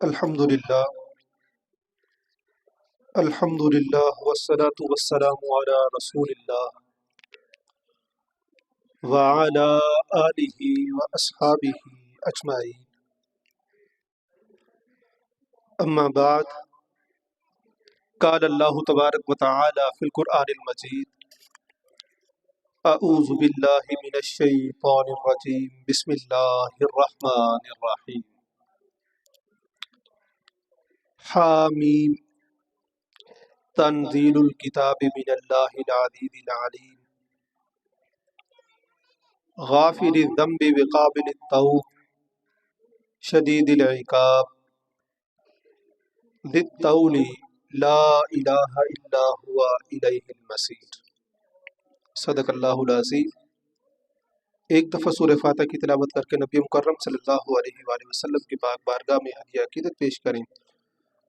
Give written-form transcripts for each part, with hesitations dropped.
الحمد للہ الحمد للہ والصلاة والسلام علی رسول اللہ وعلی آلہ واصحابہ اجمعین، اما بعد، قال اللہ تبارک وتعالی فی القرآن المجید: اعوذ باللہ من الشیطان الرجیم، بسم اللہ الرحمن الرحیم۔ حامیم، تنزیل الکتاب من اللہ العزیز العلیم، غافر الذنب وقابل التوب، شدید العقاب، ذی الطول، لا الہ الا ہوا الیہ المصیر۔ صدق اللہ العظیم۔ ایک دفعہ سورہ فاتحہ کی تلاوت کر کے نبی مکرم صلی اللہ علیہ وآلہ وسلم کی پاک بارگاہ میں ہدیہ عقیدت پیش کریں۔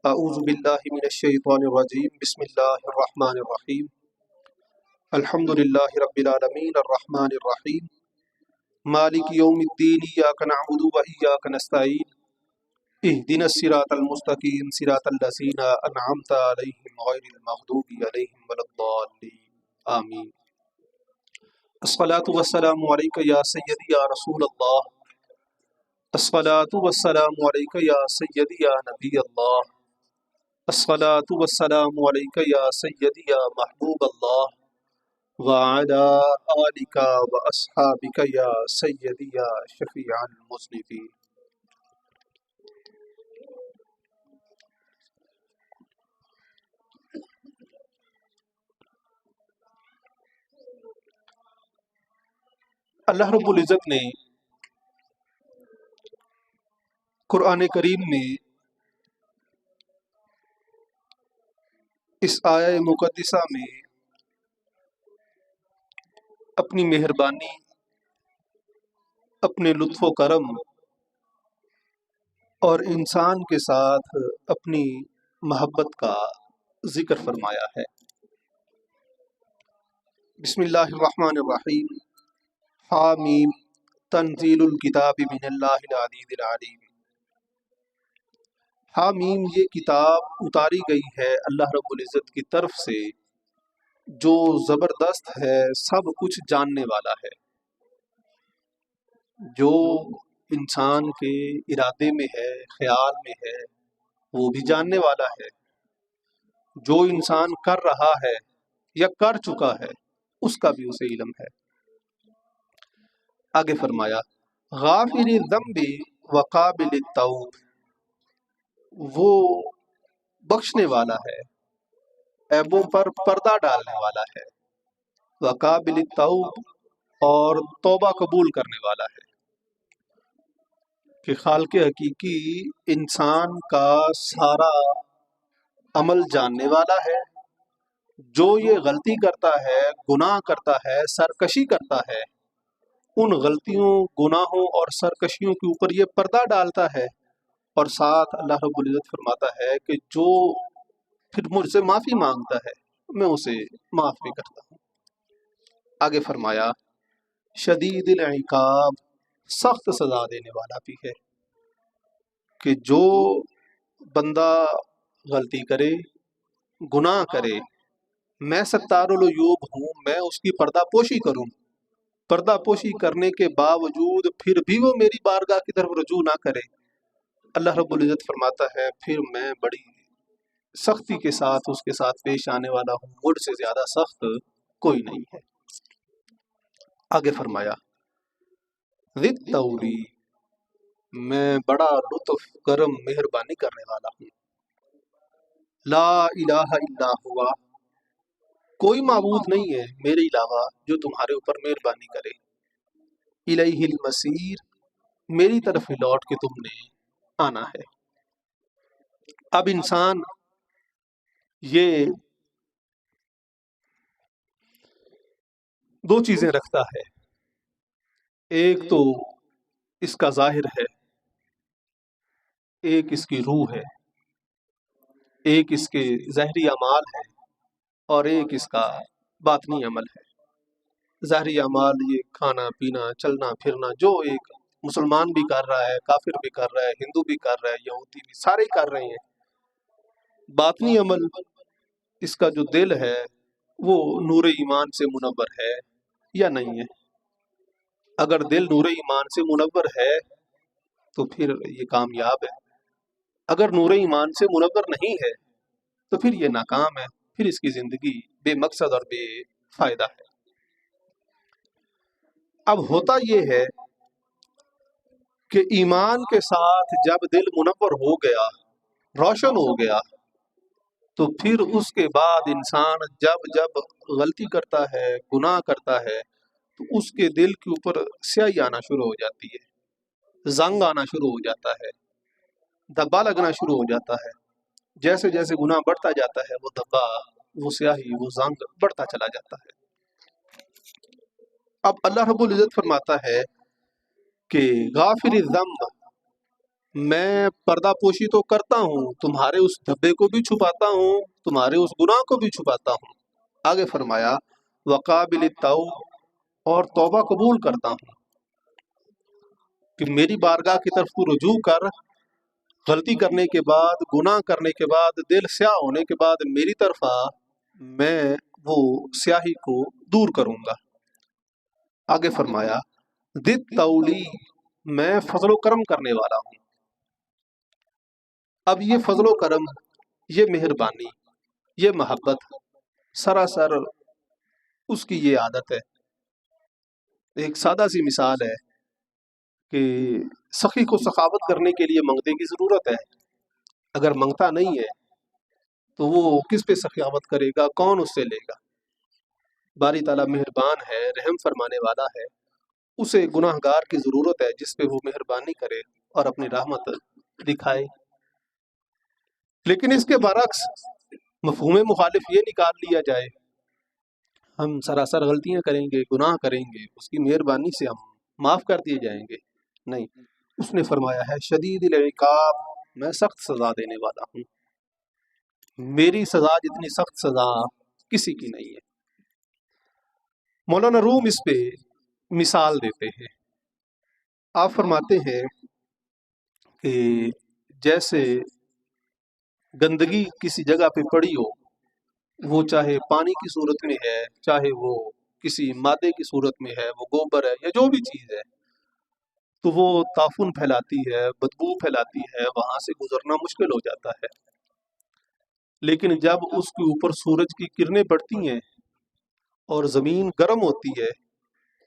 اعوذ باللہ من الشیطان الرجیم، بسم اللہ الرحمن الرحیم۔ الحمد للہ رب العالمین، الرحمن الرحیم، مالک یوم الدین، ایاک نعبد و ایاک نستعین، اہدنا الصراط المستقیم، صراط الذین انعمت علیہم غیر المغضوب علیہم ولا الضالین، آمین۔ الصلاۃ والسلام علیک یا سیدی یا رسول اللہ، الصلاۃ والسلام علیک یا سیدی یا نبی اللہ، الصلاۃ والسلام علیک یا سیدی یا محبوب اللہ، وعلی آلک واصحابک یا سیدی یا شفیع المذنبین۔ اللہ رب العزت نے قرآن کریم میں اس آیہ مقدسہ میں اپنی مہربانی، اپنے لطف و کرم اور انسان کے ساتھ اپنی محبت کا ذکر فرمایا ہے۔ بسم اللہ الرحمن الرحیم۔ حامیم، تنزیل الکتاب من اللہ العزیز العلیم۔ حامیم، یہ کتاب اتاری گئی ہے اللہ رب العزت کی طرف سے، جو زبردست ہے، سب کچھ جاننے والا ہے، جو انسان کے ارادے میں ہے، خیال میں ہے، وہ بھی جاننے والا ہے، جو انسان کر رہا ہے یا کر چکا ہے اس کا بھی اسے علم ہے۔ آگے فرمایا: غافر الذنب وقابل التوب، وہ بخشنے والا ہے، عیبوں پر پردہ ڈالنے والا ہے، وقابل التوب، اور توبہ قبول کرنے والا ہے، کہ خالق حقیقی انسان کا سارا عمل جاننے والا ہے۔ جو یہ غلطی کرتا ہے، گناہ کرتا ہے، سرکشی کرتا ہے، ان غلطیوں، گناہوں اور سرکشیوں کے اوپر یہ پردہ ڈالتا ہے، اور ساتھ اللہ رب العزت فرماتا ہے کہ جو پھر مجھ سے معافی مانگتا ہے میں اسے معاف بھی کرتا ہوں۔ آگے فرمایا: شدید العقاب، سخت سزا دینے والا بھی ہے، کہ جو بندہ غلطی کرے، گناہ کرے، میں ستار العیوب ہوں، میں اس کی پردہ پوشی کروں، پردہ پوشی کرنے کے باوجود پھر بھی وہ میری بارگاہ کی طرف رجوع نہ کرے، اللہ رب العزت فرماتا ہے پھر میں بڑی سختی کے ساتھ اس کے ساتھ پیش آنے والا ہوں، مجھ سے زیادہ سخت کوئی نہیں ہے۔ آگے فرمایا: ذی الطول، میں بڑا لطف، کرم، مہربانی کرنے والا ہوں، لا الہ الا ہوا، کوئی معبود نہیں ہے میرے علاوہ جو تمہارے اوپر مہربانی کرے، الیہ المصیر، میری طرف ہی لوٹ کے تم نے آنا ہے۔ اب انسان یہ دو چیزیں رکھتا ہے، ایک تو اس کا ظاہر ہے، ایک اس کی روح ہے، ایک اس کے ظاہری اعمال ہے، اور ایک اس کا باطنی عمل ہے۔ ظاہری اعمال یہ کھانا پینا، چلنا پھرنا، جو ایک مسلمان بھی کر رہا ہے، کافر بھی کر رہا ہے، ہندو بھی کر رہا ہے، یہودی بھی، سارے ہی کر رہے ہیں۔ باطنی عمل، اس کا جو دل ہے وہ نور ایمان سے منور ہے یا نہیں ہے؟ اگر دل نور ایمان سے منور ہے تو پھر یہ کامیاب ہے، اگر نور ایمان سے منور نہیں ہے تو پھر یہ ناکام ہے، پھر اس کی زندگی بے مقصد اور بے فائدہ ہے۔ اب ہوتا یہ ہے کہ ایمان کے ساتھ جب دل منور ہو گیا، روشن ہو گیا، تو پھر اس کے بعد انسان جب جب غلطی کرتا ہے، گناہ کرتا ہے، تو اس کے دل کے اوپر سیاہی آنا شروع ہو جاتی ہے، زنگ آنا شروع ہو جاتا ہے، دھبا لگنا شروع ہو جاتا ہے۔ جیسے جیسے گناہ بڑھتا جاتا ہے وہ دھبا، وہ سیاہی، وہ زنگ بڑھتا چلا جاتا ہے۔ اب اللہ رب العزت فرماتا ہے کہ غافر الذنب، میں پردہ پوشی تو کرتا ہوں، تمہارے اس دھبے کو بھی چھپاتا ہوں، تمہارے اس گناہ کو بھی چھپاتا ہوں۔ آگے فرمایا وقابل التوب، اور توبہ قبول کرتا ہوں کہ میری بارگاہ کی طرف تو رجوع کر، غلطی کرنے کے بعد، گناہ کرنے کے بعد، دل سیاہ ہونے کے بعد میری طرف آ، میں وہ سیاہی کو دور کروں گا۔ آگے فرمایا دت تولی، میں فضل و کرم کرنے والا ہوں۔ اب یہ فضل و کرم، یہ مہربانی، یہ محبت سراسر اس کی یہ عادت ہے۔ ایک سادہ سی مثال ہے کہ سخی کو سخاوت کرنے کے لیے منگتے کی ضرورت ہے، اگر منگتا نہیں ہے تو وہ کس پہ سخاوت کرے گا، کون اس سے لے گا؟ باری تعالیٰ مہربان ہے، رحم فرمانے والا ہے، اسے گناہ گار کی ضرورت ہے جس پہ وہ مہربانی کرے اور اپنی رحمت دکھائے۔ لیکن اس کے برعکس مفہوم مخالف یہ نکال لیا جائے، ہم سراسر غلطیاں کریں گے، گناہ کریں گے، اس کی مہربانی سے ہم معاف کر دیے جائیں گے، نہیں، اس نے فرمایا ہے شدید العقاب، میں سخت سزا دینے والا ہوں، میری سزا جتنی سخت سزا کسی کی نہیں ہے۔ مولانا روم اس پہ مثال دیتے ہیں، آپ فرماتے ہیں کہ جیسے گندگی کسی جگہ پہ پڑی ہو، وہ چاہے پانی کی صورت میں ہے، چاہے وہ کسی مادے کی صورت میں ہے، وہ گوبر ہے یا جو بھی چیز ہے، تو وہ تعفن پھیلاتی ہے، بدبو پھیلاتی ہے، وہاں سے گزرنا مشکل ہو جاتا ہے۔ لیکن جب اس کے اوپر سورج کی کرنیں پڑتی ہیں اور زمین گرم ہوتی ہے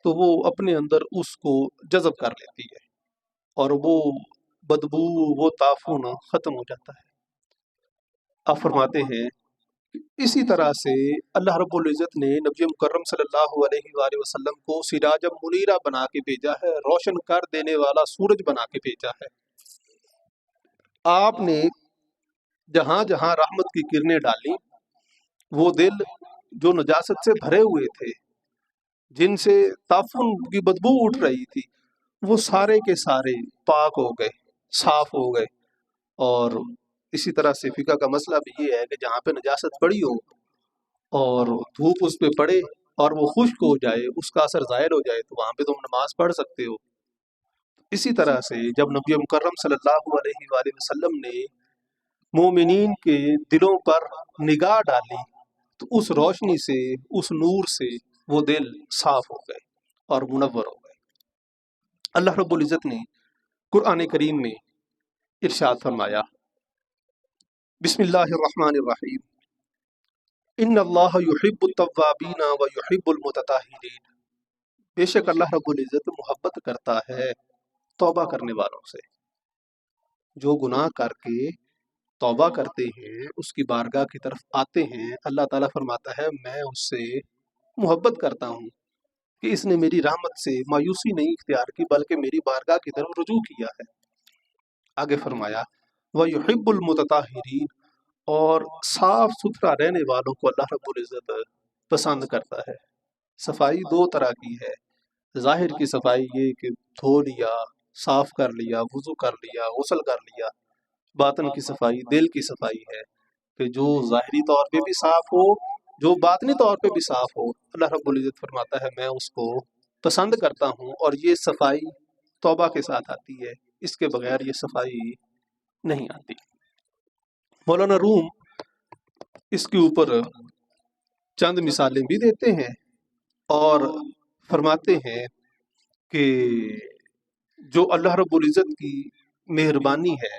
تو وہ اپنے اندر اس کو جذب کر لیتی ہے اور وہ بدبو، وہ تعفن ختم ہو جاتا ہے۔ آپ فرماتے ہیں اسی طرح سے اللہ رب العزت نے نبی مکرم صلی اللہ علیہ وآلہ وسلم کو سراج منیرہ بنا کے بھیجا ہے، روشن کر دینے والا سورج بنا کے بھیجا ہے۔ آپ نے جہاں جہاں رحمت کی کرنیں ڈالیں، وہ دل جو نجاست سے بھرے ہوئے تھے، جن سے تعفن کی بدبو اٹھ رہی تھی، وہ سارے کے سارے پاک ہو گئے، صاف ہو گئے۔ اور اسی طرح سے فقہ کا مسئلہ بھی یہ ہے کہ جہاں پہ نجاست پڑی ہو اور دھوپ اس پہ پڑے اور وہ خشک ہو جائے، اس کا اثر ظاہر ہو جائے، تو وہاں پہ تم نماز پڑھ سکتے ہو۔ اسی طرح سے جب نبی مکرم صلی اللہ علیہ وآلہ وسلم نے مومنین کے دلوں پر نگاہ ڈالی تو اس روشنی سے، اس نور سے وہ دل صاف ہو گئے اور منور ہو گئے۔ اللہ رب العزت نے قرآن کریم میں ارشاد فرمایا بسم اللہ الرحمن الرحیم ان اللہ یحب التوابین و یحب المتطہرین، بے شک اللہ رب العزت محبت کرتا ہے توبہ کرنے والوں سے۔ جو گناہ کر کے توبہ کرتے ہیں، اس کی بارگاہ کی طرف آتے ہیں، اللہ تعالیٰ فرماتا ہے میں اس سے محبت کرتا ہوں کہ اس نے میری رحمت سے مایوسی نہیں اختیار کی بلکہ میری بارگاہ کی طرف رجوع کیا ہے۔ آگے فرمایا وَيُحِبُّ الْمُتَطَہِّرِينَ، اور صاف ستھرا رہنے والوں کو اللہ رب العزت پسند کرتا ہے۔ صفائی دو طرح کی ہے، ظاہر کی صفائی یہ کہ دھو لیا، صاف کر لیا، وضو کر لیا، غسل کر لیا۔ باطن کی صفائی دل کی صفائی ہے کہ جو ظاہری طور پہ بھی صاف ہو، جو باطنی طور پہ بھی صاف ہو۔ اللہ رب العزت فرماتا ہے میں اس کو پسند کرتا ہوں، اور یہ صفائی توبہ کے ساتھ آتی ہے، اس کے بغیر یہ صفائی نہیں آتی۔ مولانا روم اس کے اوپر چند مثالیں بھی دیتے ہیں اور فرماتے ہیں کہ جو اللہ رب العزت کی مہربانی ہے،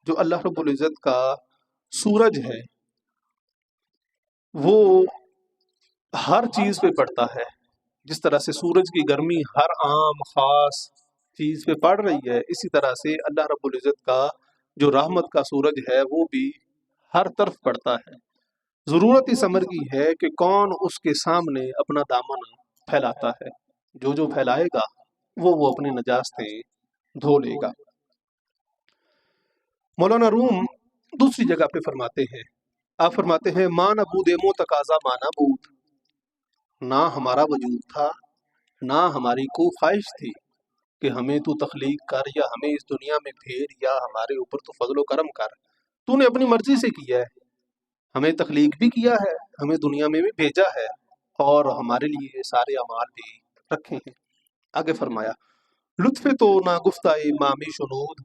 جو اللہ رب العزت کا سورج ہے، وہ ہر چیز پہ پڑتا ہے۔ جس طرح سے سورج کی گرمی ہر عام خاص چیز پہ پڑ رہی ہے، اسی طرح سے اللہ رب العزت کا جو رحمت کا سورج ہے وہ بھی ہر طرف پڑتا ہے۔ ضرورت اس امر کی ہے کہ کون اس کے سامنے اپنا دامن پھیلاتا ہے۔ جو پھیلائے گا وہ اپنی نجاستیں دھو لے گا۔ مولانا روم دوسری جگہ پہ فرماتے ہیں، آپ فرماتے ہیں ماں نبود مو تقاضا مانا بود، نہ ہمارا وجود تھا، نہ ہماری کوئی خواہش تھی کہ ہمیں تو تخلیق کر یا ہمیں اس دنیا میں بھیج یا ہمارے اوپر تو فضل و کرم کر۔ تو نے اپنی مرضی سے کیا ہے، ہمیں تخلیق بھی کیا ہے، ہمیں دنیا میں بھی بھیجا ہے اور ہمارے لیے سارے اعمال بھی رکھے ہیں۔ آگے فرمایا لطف تو نہ گفتہ امامی شنود،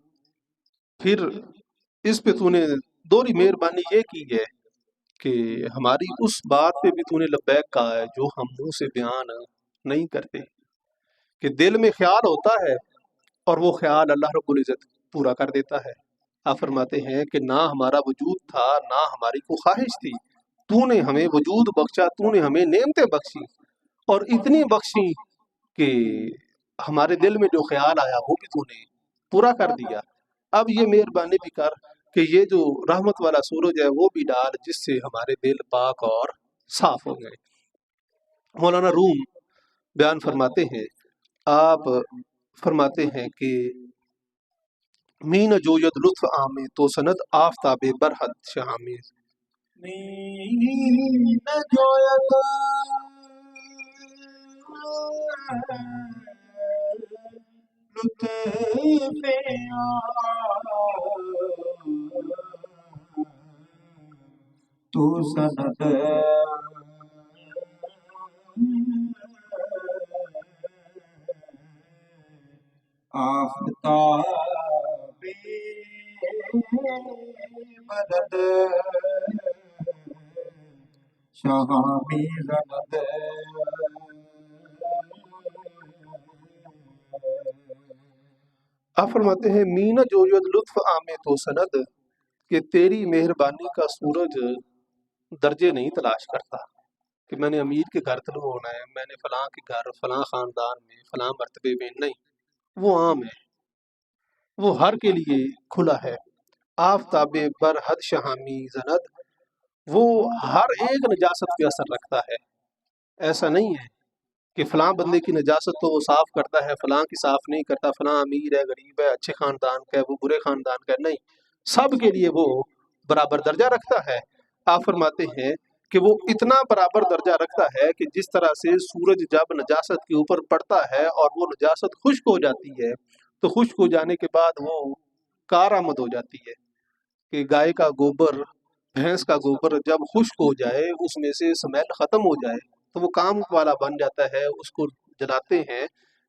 پھر اس پہ تو نے دوہری مہربانی یہ کی ہے کہ ہماری اس بات پہ بھی تو نے لبیک کہا ہے جو ہم منہ سے بیان نہیں کرتے، کہ دل میں خیال ہوتا ہے اور وہ خیال اللہ رب العزت پورا کر دیتا ہے۔ آپ فرماتے ہیں کہ نہ ہمارا وجود تھا، نہ ہماری کوئی خواہش تھی، تو نے ہمیں وجود بخشا، تو نے ہمیں نعمتیں بخشی اور اتنی بخشی کہ ہمارے دل میں جو خیال آیا وہ بھی تو نے پورا کر دیا۔ اب یہ مہربانی بھی کر کہ یہ جو رحمت والا سورج ہے وہ بھی ڈال، جس سے ہمارے دل پاک اور صاف ہو گئے۔ مولانا روم بیان فرماتے ہیں، آپ فرماتے ہیں کہ مین جوید لطف آمے تو سند آفتاب برحد شہامے، مین جوید لطف تو سند آفتاب مدد شامی زند۔ آپ فرماتے ہیں مین جوید لطف آمے تو سند، کہ تیری مہربانی کا سورج درجے نہیں تلاش کرتا کہ میں نے امیر کے گھر طلوع ہونا ہے، میں نے فلاں کے گھر فلاں خاندان میں فلاں مرتبے میں، نہیں، وہ عام ہے، وہ ہر کے لیے کھلا ہے۔ آفتاب برحد شہامی زند، وہ ہر ایک نجاست پہ اثر رکھتا ہے۔ ایسا نہیں ہے کہ فلاں بندے کی نجاست تو وہ صاف کرتا ہے، فلاں کی صاف نہیں کرتا، فلاں امیر ہے، غریب ہے، اچھے خاندان کا ہے، وہ برے خاندان کا ہے، نہیں، سب کے لیے وہ برابر درجہ رکھتا ہے۔ آپ فرماتے ہیں کہ وہ اتنا برابر درجہ رکھتا ہے کہ جس طرح سے سورج جب نجاست کے اوپر پڑتا ہے اور وہ نجاست خشک ہو جاتی ہے تو خشک ہو جانے کے بعد وہ کارآمد ہو جاتی ہے، کہ گائے کا گوبر، بھینس کا گوبر جب خشک ہو جائے، اس میں سے سمیل ختم ہو جائے تو وہ کام والا بن جاتا ہے، اس کو جلاتے ہیں،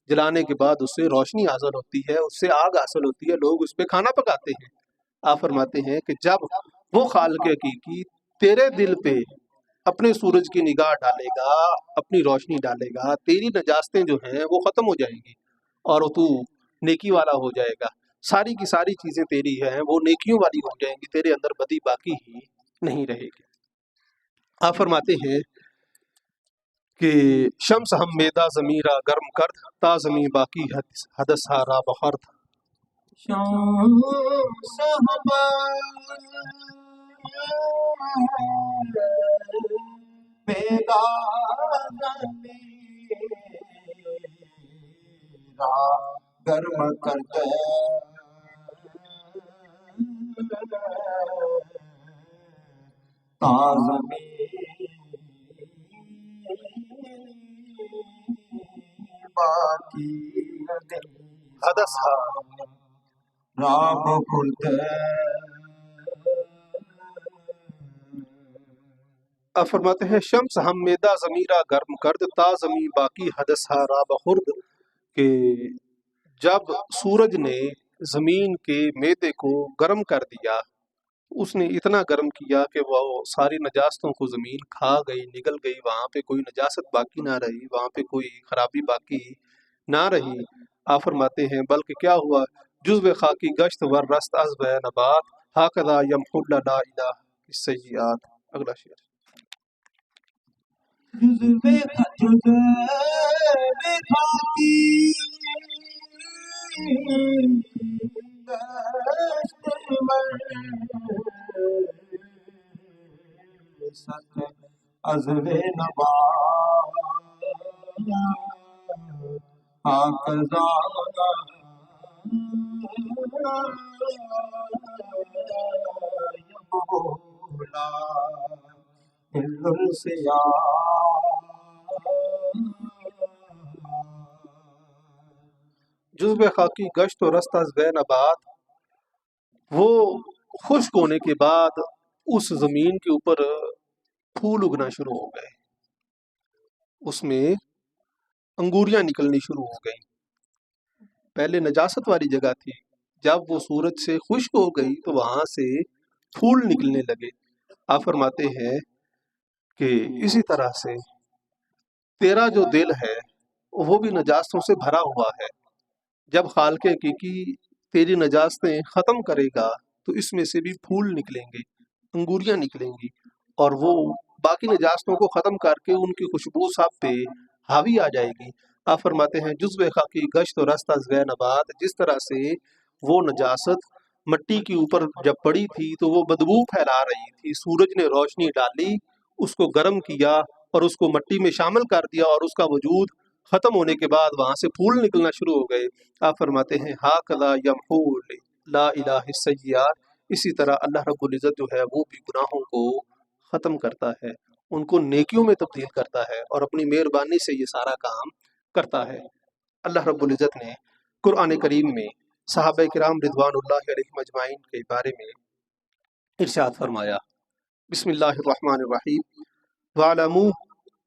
جلانے کے بعد اس سے روشنی حاصل ہوتی ہے، اس سے آگ حاصل ہوتی ہے، لوگ اس پہ کھانا پکاتے ہیں۔ آپ فرماتے ہیں کہ جب وہ خالق حقیقی تیرے دل پہ اپنے سورج کی نگاہ ڈالے گا، اپنی روشنی ڈالے گا، تیری نجاستیں جو ہیں وہ ختم ہو جائیں گی اور تو نیکی والا ہو جائے گا، ساری کی ساری چیزیں تیری ہیں وہ نیکیوں والی ہو جائیں گی، تیرے اندر بدی باقی ہی نہیں رہے گی۔ آپ فرماتے ہیں کہ شمس ہم میدہ ضمیرہ گرم کرد، تا زمیں باقی حدث ہارا بخرد۔ شمس ہم میرا میرا گرم کرتے تازمی باقی حدث راب کھلتے۔ آپ فرماتے ہیں شمس ہم میدہ ضمیرہ گرم کرد، تا زمیں باقی حدث ہارا بخرد، کہ جب سورج نے زمین کے میدے کو گرم کر دیا، اس نے اتنا گرم کیا کہ وہ ساری نجاستوں کو زمین کھا گئی، نگل گئی، وہاں پہ کوئی نجاست باقی نہ رہی، وہاں پہ کوئی خرابی باقی نہ رہی۔ آپ فرماتے ہیں بلکہ کیا ہوا، جزو خاکی گشت ور رست از بے نبات ہاکذا یمحو لا الہ السیئات۔ اگلا شعر۔ جزو خاکی دشت ست عزو نبات آکزا یبولا جزو خاکی گشت و رست از بے نبات، وہ خشک ہونے کے بعد اس زمین کے اوپر پھول اگنا شروع ہو گئے، اس میں انگوریاں نکلنی شروع ہو گئیں۔ پہلے نجاست والی جگہ تھی، جب وہ سورج سے خشک ہو گئی تو وہاں سے پھول نکلنے لگے۔ آپ فرماتے ہیں کہ اسی طرح سے تیرا جو دل ہے وہ بھی نجاستوں سے بھرا ہوا ہے، جب خالق حقیقی تیری نجاستیں ختم کرے گا تو اس میں سے بھی پھول نکلیں گے، انگوریاں نکلیں گی، اور وہ باقی نجاستوں کو ختم کر کے ان کی خوشبو سب پہ حاوی آ جائے گی۔ آپ فرماتے ہیں جزو خاکی گشت و رست از غیر نبات، جس طرح سے وہ نجاست مٹی کے اوپر جب پڑی تھی تو وہ بدبو پھیلا رہی تھی، سورج نے روشنی ڈالی، اس کو گرم کیا اور اس کو مٹی میں شامل کر دیا، اور اس کا وجود ختم ہونے کے بعد وہاں سے پھول نکلنا شروع ہو گئے۔ آپ فرماتے ہیں ہاکذا یمحو لا الہ السیئات، اسی طرح اللہ رب العزت جو ہے وہ بھی گناہوں کو ختم کرتا ہے، ان کو نیکیوں میں تبدیل کرتا ہے، اور اپنی مہربانی سے یہ سارا کام کرتا ہے۔ اللہ رب العزت نے قرآن کریم میں صحابہ کرام رضوان اللہ علیہم اجمعین کے بارے میں ارشاد فرمایا، بسم اللہ الرحمن الرحیم، وَاعْلَمُوا،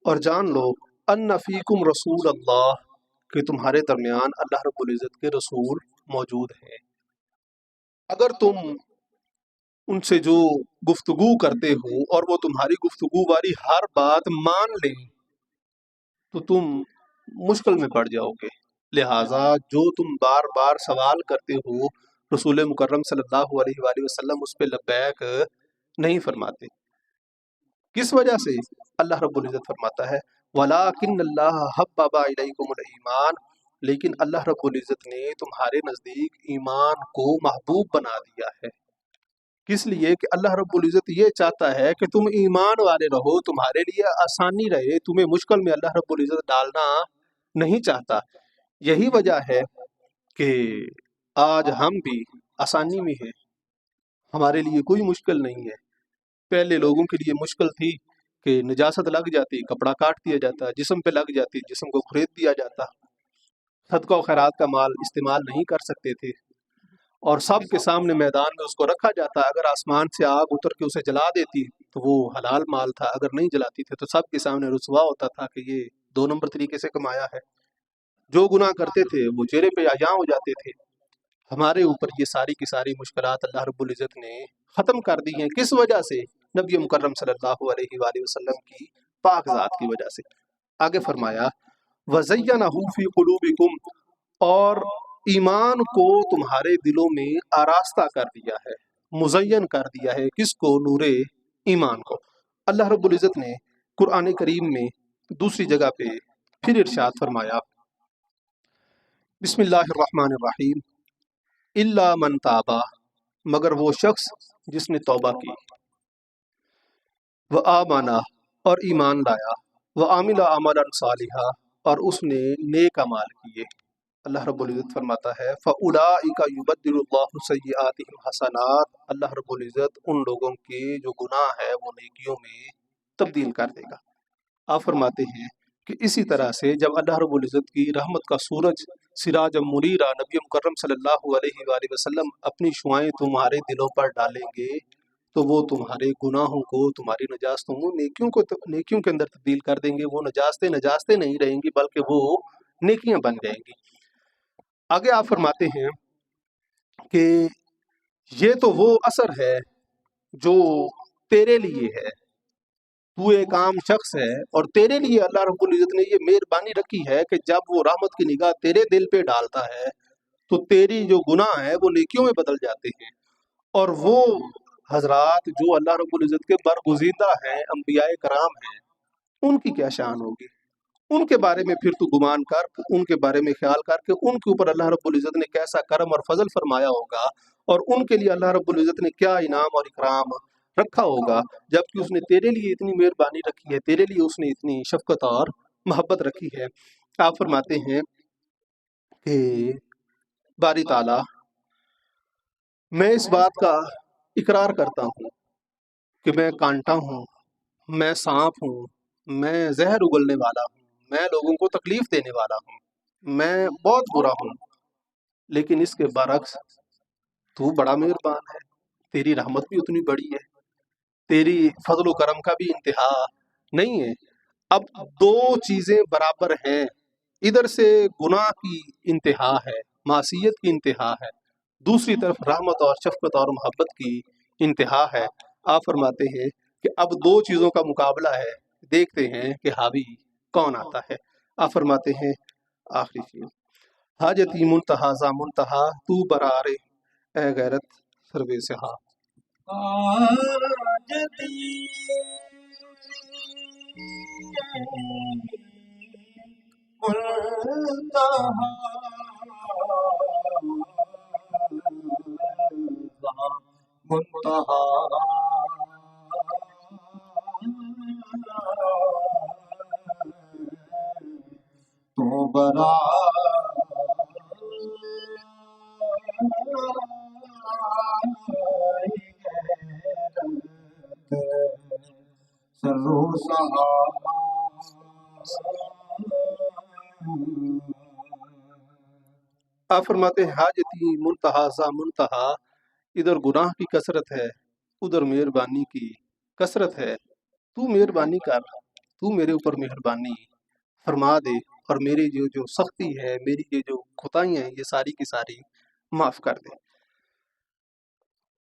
اور جان لو، ان فیکم رسول اللہ، کہ تمہارے درمیان اللہ رب العزت کے رسول موجود ہیں۔ اگر تم ان سے جو گفتگو کرتے ہو اور وہ تمہاری گفتگو والی ہر بات مان لیں تو تم مشکل میں پڑ جاؤ گے، لہٰذا جو تم بار بار سوال کرتے ہو رسول مکرم صلی اللہ علیہ وآلہ وسلم اس پہ لبیک نہیں فرماتے۔ کس وجہ سے؟ اللہ رب العزت فرماتا ہے وَلَٰكِنَّ اللَّهَ حَبَّبَ إِلَيْكُمُ الْإِيمَانَ، لیکن اللہ رب العزت نے تمہارے نزدیک ایمان کو محبوب بنا دیا ہے۔ کس لیے؟ کہ اللہ رب العزت یہ چاہتا ہے کہ تم ایمان والے رہو، تمہارے لیے آسانی رہے، تمہیں مشکل میں اللہ رب العزت ڈالنا نہیں چاہتا۔ یہی وجہ ہے کہ آج ہم بھی آسانی میں ہیں، ہمارے لیے کوئی مشکل نہیں ہے۔ پہلے لوگوں کے لیے مشکل تھی کہ نجاست لگ جاتی، کپڑا کاٹ دیا جاتا، جسم پہ لگ جاتی، جسم کو خرید دیا جاتا، صدقہ و خیرات کا مال استعمال نہیں کر سکتے تھے، اور سب کے سامنے میدان میں اس کو رکھا جاتا، اگر آسمان سے آگ اتر کے اسے جلا دیتی تو وہ حلال مال تھا، اگر نہیں جلاتی تھے تو سب کے سامنے رسوا ہوتا تھا کہ یہ 2 نمبر طریقے سے کمایا ہے۔ جو گناہ کرتے تھے وہ چہرے پہ عیاں ہو جاتے تھے۔ ہمارے اوپر یہ ساری کی ساری مشکلات اللہ رب العزت نے ختم کر دی ہیں، کس وجہ سے؟ نبی مکرم صلی اللہ علیہ وآلہ وسلم کی پاک ذات کی وجہ سے۔ آگے فرمایا وَزَيَّنَهُ فِي قُلُوبِكُمْ، اور ایمان کو تمہارے دلوں میں آراستہ کر دیا ہے، مزین کر دیا ہے، کس کو؟ نور ایمان کو۔ اللہ رب العزت نے قرآن کریم میں دوسری جگہ پہ پھر ارشاد فرمایا بسم اللہ الرحمن الرحیم، الا من تابا، مگر وہ شخص جس نے توبہ کی، وآمنا، اور ایمان لایا، وعمل عملا صالحا، اور اس نے نیک اعمال کیے۔ اللہ رب العزت فرماتا ہے فَأُولَٰئِكَ يُبَدِّلُ اللَّهُ سَيِّئَاتِهِمْ حَسَنَاتٍ، اللہ رب العزت ان لوگوں کے جو گناہ ہے وہ نیکیوں میں تبدیل کر دے گا۔ آپ فرماتے ہیں کہ اسی طرح سے جب اللہ رب العزت کی رحمت کا سورج سراج منیرہ نبی مکرم صلی اللہ علیہ وآلہ وسلم اپنی شعائیں تمہارے دلوں پر ڈالیں گے تو وہ تمہارے گناہوں کو، تمہاری نجاستوں کو نیکیوں کے اندر تبدیل کر دیں گے۔ وہ نجاستیں نہیں رہیں گی بلکہ وہ نیکیاں بن جائیں گی۔ آگے آپ فرماتے ہیں کہ یہ تو وہ اثر ہے جو تیرے لیے ہے، تو ایک عام شخص ہے، اور تیرے لیے اللہ رب العزت نے یہ مہربانی رکھی ہے کہ جب وہ رحمت کی نگاہ تیرے دل پہ ڈالتا ہے تو تیری جو گناہ ہے وہ نیکیوں میں بدل جاتے ہیں۔ اور وہ حضرات جو اللہ رب العزت کے برگزیدہ ہیں، انبیاء کرام ہیں، ان کی کیا شان ہوگی؟ ان کے بارے میں پھر تو گمان کر، ان کے بارے میں خیال کر کے ان کے اوپر اللہ رب العزت نے کیسا کرم اور فضل فرمایا ہوگا، اور ان کے لیے اللہ رب العزت نے کیا انعام اور اکرام رکھا ہوگا، جبکہ اس نے تیرے لیے اتنی مہربانی رکھی ہے، تیرے لیے اس نے اتنی شفقت اور محبت رکھی ہے۔ آپ فرماتے ہیں کہ باری تعالیٰ، میں اس بات کا اقرار کرتا ہوں کہ میں کانٹا ہوں، میں سانپ ہوں، میں زہر اگلنے والا ہوں، میں لوگوں کو تکلیف دینے والا ہوں، میں بہت برا ہوں، لیکن اس کے برعکس تو بڑا مہربان ہے، تیری رحمت بھی اتنی بڑی ہے، تیری فضل و کرم کا بھی انتہا نہیں ہے۔ اب دو چیزیں برابر ہیں، ادھر سے گناہ کی انتہا ہے، معصیت کی انتہا ہے، دوسری طرف رحمت اور شفقت اور محبت کی انتہا ہے۔ آپ فرماتے ہیں کہ اب دو چیزوں کا مقابلہ ہے، دیکھتے ہیں کہ حاوی کون آتا ہے۔ آپ فرماتے ہیں آخری چیز، حاجتی منتہا زا منتہا تو برارے اے غیرت سروے سے ہاں۔ حاجتی منتہا تو برا سرو سہا آپ فرماتے ہیں حاجتی منتہا زا منتہا، ادھر گناہ کی کثرت ہے، ادھر مہربانی کی کثرت ہے، تو مہربانی کر، تو میرے اوپر مہربانی فرما دے، اور میری جو سختی ہے، میری یہ جو خطائیاں ہیں، یہ ساری کی ساری معاف کر دے۔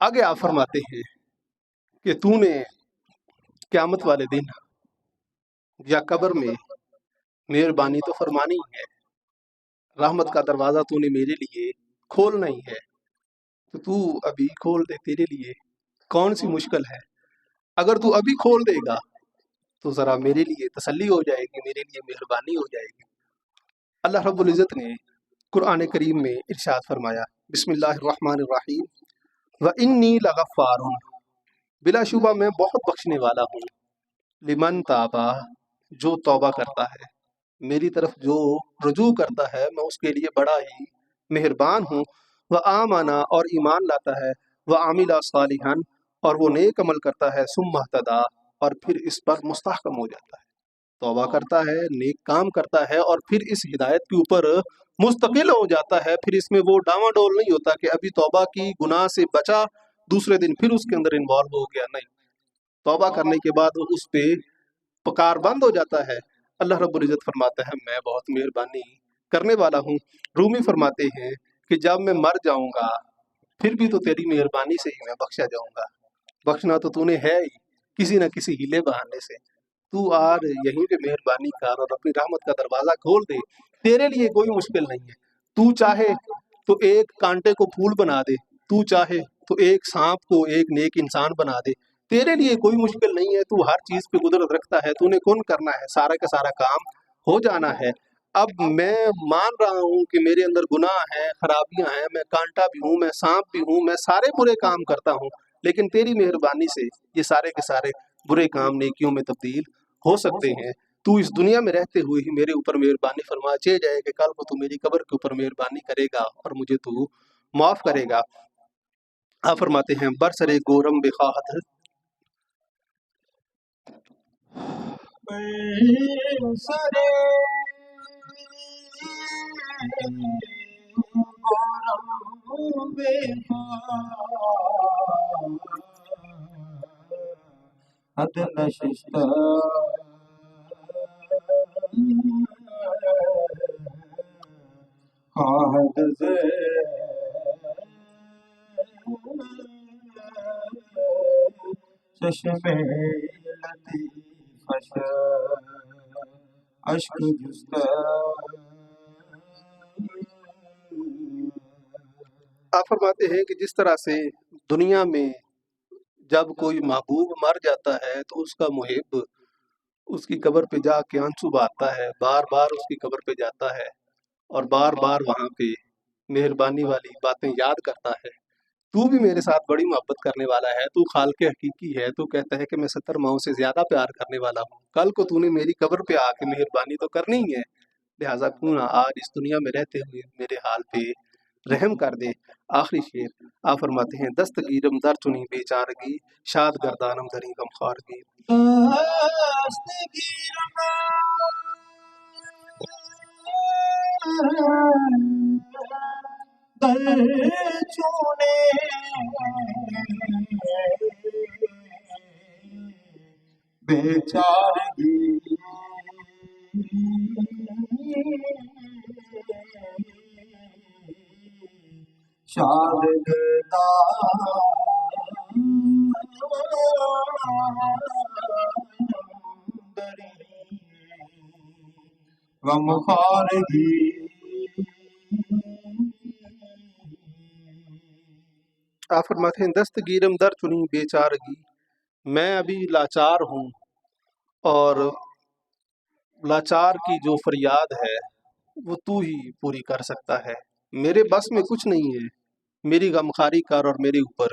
آگے آپ فرماتے ہیں کہ تو نے قیامت والے دن یا قبر میں مہربانی تو فرمانی ہی ہے، رحمت کا دروازہ تو نے میرے لیے کھولنا ہی ہے، تو ابھی کھول دے، تیرے لیے کون سی مشکل ہے؟ اگر تو ابھی کھول دے گا تو ذرا میرے لیے تسلی ہو جائے گی، میرے لیے مہربانی ہو جائے گی۔ اللہ رب العزت نے قرآن کریم میں ارشاد فرمایا، بسم اللہ الرحمن الرحیم، وَإِنِّي لَغَفَّارٌ، بلا شبہ میں بہت بخشنے والا ہوں، لمن تابا، جو توبہ کرتا ہے، میری طرف جو رجوع کرتا ہے میں اس کے لیے بڑا ہی مہربان ہوں، وآمنا، اور ایمان لاتا ہے، وعمل صالحا، اور وہ نیک عمل کرتا ہے، ثم اہتدی، اور پھر اس پر مستحکم ہو جاتا ہے، توبہ کرتا ہے، نیک کام کرتا ہے، اور پھر اس ہدایت کے اوپر مستقل ہو جاتا ہے، پھر اس میں وہ ڈاواں ڈول نہیں ہوتا کہ ابھی توبہ کی، گناہ سے بچا، دوسرے دن پھر اس کے اندر انوالو ہو گیا، نہیں، توبہ کرنے کے بعد وہ اس پہ پکار بند ہو جاتا ہے۔ اللہ رب العزت فرماتا ہے میں بہت مہربانی کرنے والا ہوں۔ رومی فرماتے ہیں کہ جب میں مر جاؤں گا پھر بھی تو تیری مہربانی سے ہی میں بخشا جاؤں گا، بخشنا تو نے ہے ہی کسی نہ کسی ہیلے بہانے سے، تو آج یہیں پہ مہربانی کر اور اپنی رحمت کا دروازہ کھول دے، تیرے لیے کوئی مشکل نہیں ہے، تو چاہے تو ایک کانٹے کو پھول بنا دے، تو چاہے تو ایک سانپ کو ایک نیک انسان بنا دے، تیرے لیے کوئی مشکل نہیں ہے، تو ہر چیز پہ قدرت رکھتا ہے، تو نے کون کرنا ہے، سارا کا سارا کام ہو جانا ہے۔ اب میں مان رہا ہوں کہ میرے اندر گناہ ہے، خرابیاں ہیں، میں کانٹا بھی ہوں، میں سانپ بھی ہوں، میں سارے برے کام کرتا ہوں، لیکن تیری مہربانی سے یہ سارے کے سارے برے کام نیکیوں میں تبدیل ہو سکتے ہیں۔ تو اس دنیا میں رہتے ہوئے ہی میرے اوپر مہربانی فرما، چے جائے کہ کل کو تو میری قبر کے اوپر مہربانی کرے گا اور مجھے تو معاف کرے گا۔ آپ فرماتے ہیں برسرے گورم بخواہت، سرے گورم بے حد نشست عہد سے چشمے لطیفش اشک جست آپ فرماتے ہیں کہ جس طرح سے دنیا میں جب کوئی محبوب مر جاتا ہے تو اس کا محب اس کی قبر پہ جا کے آنسو بہاتا ہے، بار بار اس کی قبر پہ جاتا ہے اور بار بار وہاں پہ مہربانی والی باتیں یاد کرتا ہے۔ تو بھی میرے ساتھ بڑی محبت کرنے والا ہے، تو خالق حقیقی ہے، تو کہتا ہے کہ میں 70 ماؤں سے زیادہ پیار کرنے والا ہوں، کل کو تو نے میری قبر پہ آ کے مہربانی تو کرنی ہی ہے، لہٰذا کیوں نہ آج اس دنیا میں رہتے ہوئے میرے حال پہ رحم کر دے۔ آخری شعر آپ فرماتے ہیں دستگیرم در چنی بے چارگی شاد گردانم دری غم خارگی۔ در چونے بیچارگی شاد غم خارگی آپ فرماتے ہیں دستگیرم در چنی بے چارگی، میں ابھی لاچار ہوں اور لاچار کی جو فریاد ہے وہ تو ہی پوری کر سکتا ہے، میرے بس میں کچھ نہیں ہے، میری غمخاری کر اور میرے اوپر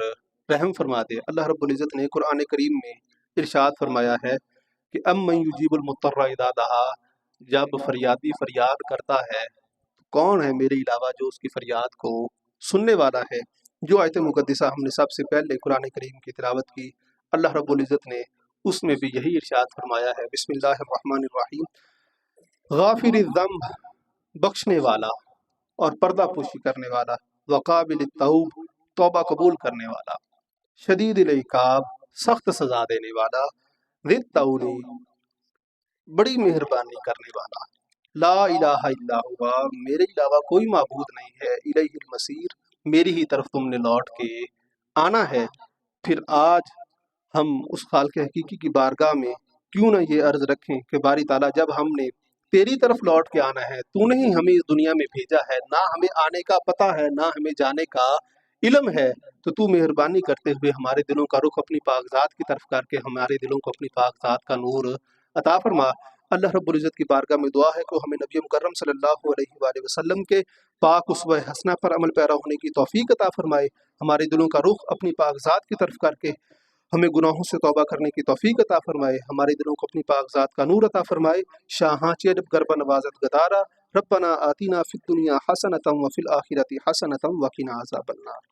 رحم فرما دے۔ اللہ رب العزت نے قرآن کریم میں ارشاد فرمایا ہے کہ امن یجیب المضطر اذا دعا، جب فریادی فریاد کرتا ہے کون ہے میرے علاوہ جو اس کی فریاد کو سننے والا ہے۔ جو آیت مقدسہ ہم نے سب سے پہلے قرآن کریم کی تلاوت کی، اللہ رب العزت نے اس میں بھی یہی ارشاد فرمایا ہے۔ بسم اللہ الرحمن الرحیم، غافر الذنب، بخشنے والا اور پردہ پوشی کرنے والا، وقابل التوب، توبہ قبول کرنے والا، شدید العقاب، سخت سزا دینے والا، ذی الطول، بڑی مہربانی کرنے والا، لا الہ الا ہوا، میرے علاوہ کوئی معبود نہیں ہے، الیہ المصیر، میری ہی طرف تم نے لوٹ کے آنا ہے۔ پھر آج ہم اس خالق حقیقی کی بارگاہ میں کیوں نہ یہ عرض رکھیں کہ باری تعالیٰ جب ہم نے تیری طرف لوٹ کے آنا ہے، تو نے ہی ہمیں اس دنیا میں بھیجا ہے، نہ ہمیں آنے کا پتہ ہے نہ ہمیں جانے کا علم ہے، تو مہربانی کرتے ہوئے ہمارے دلوں کا رخ اپنی پاک ذات کی طرف کر کے ہمارے دلوں کو اپنی پاک ذات کا نور عطا فرما۔ اللہ رب العزت کی بارگاہ میں دعا ہے کہ وہ ہمیں نبی مکرم صلی اللہ علیہ وآلہ وسلم کے پاک اسوہ حسنہ پر عمل پیرا ہونے کی توفیق عطا فرمائے، ہمارے دلوں کا رخ اپنی پاک ذات کی طرف کر کے ہمیں گناہوں سے توبہ کرنے کی توفیق عطا فرمائے، ہمارے دلوں کو اپنی پاک ذات کا نور عطا فرمائے۔ شاہاں چیرب گربہ نوازت گدارا، ربنا آتینا فی الدنیا حسنۃ وفی الآخرۃ حسنۃ وقنا عذاب النار۔